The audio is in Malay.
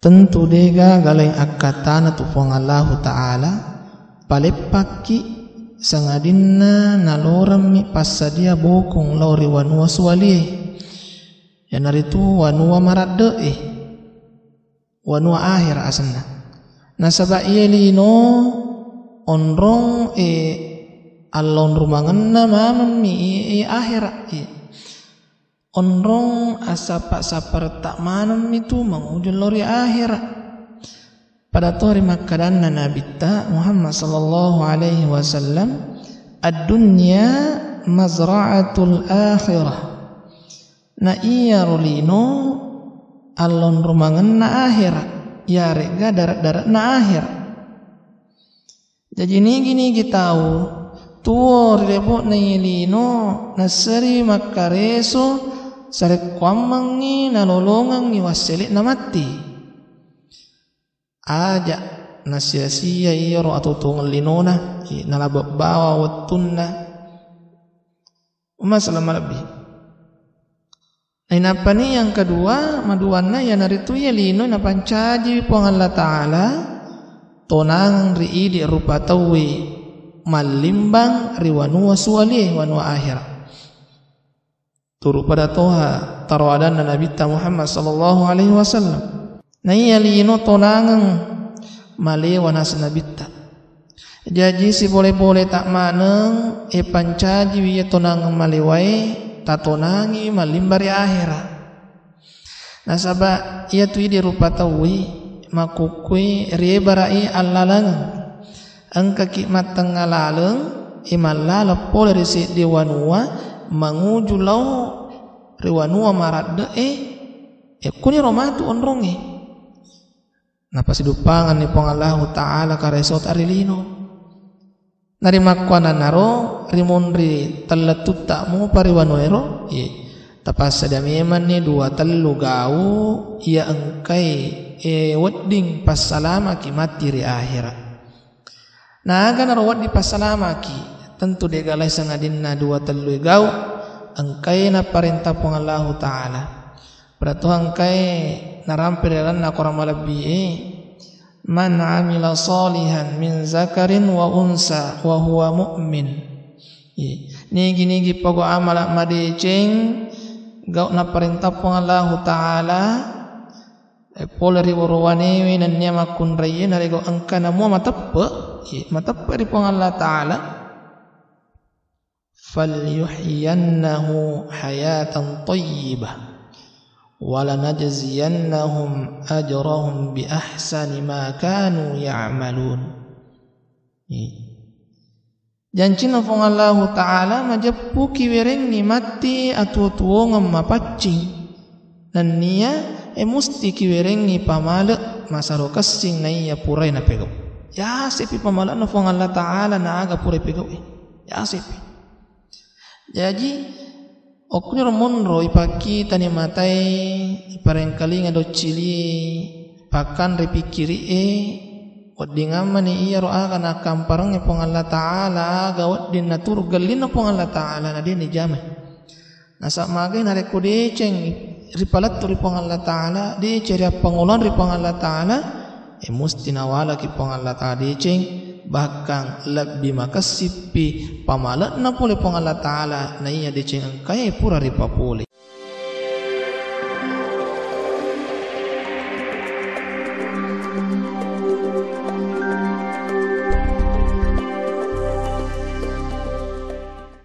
tentu dega galeng akatana tu pong Allah Ta'ala palepaki sangadinna nalorami pasadia bokong lauri wanua suwali ya naritu wanua maradde wanua akhir asanna nasaba ielino onrong allon rumanganna mamami akhir onrong asapa saparta manam itu mangujul lori akhirat pada hari makadan Nabi Muhammad sallallahu alaihi wasallam ad-dunya mazra'atul akhirah na iya rolino allon rumangan na akhirat ya rega darat-darat na akhirat jadi gini kita tahu tuo rebo na yelino nasari makareso sarek kwamangi nalolongang ni waselik na mati aja nasia-sia iro atau tungal linona nalabak bawa watunna masalah lebih. Nah apa nih yang kedua maduanna ya naritu ya lino na pancaji pong Allah Ta'ala tonang ri di rupa tawi malimbang riwanu wasuali wanu akhirat turu pada toha taruadan Nabi Muhammad sallallahu alaihi wasallam na iya lino tonangang malewan as Nabi jadi si boleh-boleh tak maneng pancaji wiya tonangang malewai tatonangi malimbari akhirat nasaba iya tu di rupa tawi makukui riebarai allalang angka kikmat tenggalaleng imallala pole risi diwanua manguju lau riwanua maradde kuni romatu onrongi napa sidupangan ni pong Allah Ta'ala karesot arilino narimakwana naro rimonri talatut takmu pariwanuero tapas sadamiman ni dua telu gau ia engkai wedding pasalama ki mati ri akhirat nah aga naro waddi pasalama ki tentu dia galai sangadinna dua telu gau engkai na perintah pong Allah Ta'ala beratu engkai narampiran na korang malabi man amila salihan min zakarin wa unsa wa huwa mu'min nigi pago amala madeceng gau na perintah pong Allah Ta'ala polari warwane nan niya makunraye narigo engka na mo matappa di pong Allah Ta'ala falyuhyiyannahu hayatan tayyibah walanajziyannahum ajrahum bi ahsani ma kanu ya'malun jancina fong Allah Ta'ala majappu kiwereng ni mati atu-tuo ngam mapaccing nan niya musti kiwereng ni pamala masaro kasing na iya puray na pegaw ya sepi pamala na fong Allah Ta'ala na aga puray pegaw ya sepi jadi oknyo monro ipakita ni matai iparengkali ngado cili pakan repikiri wadingama ni iya roa kana kamparang pong Allah Ta'ala gawat din natur galin pong Allah Ta'ala na din ni jame nasa magay na rekode ceng ripalat tu ripong Allah Ta'ala di ceria pangulon ripong Allah Ta'ala musti nawala ki pong Allah Ta'ala di ceng bahkan lebih makasipi pamalat na pole pong Allah Ta'ala na iya di ceng kaya pura ripapuli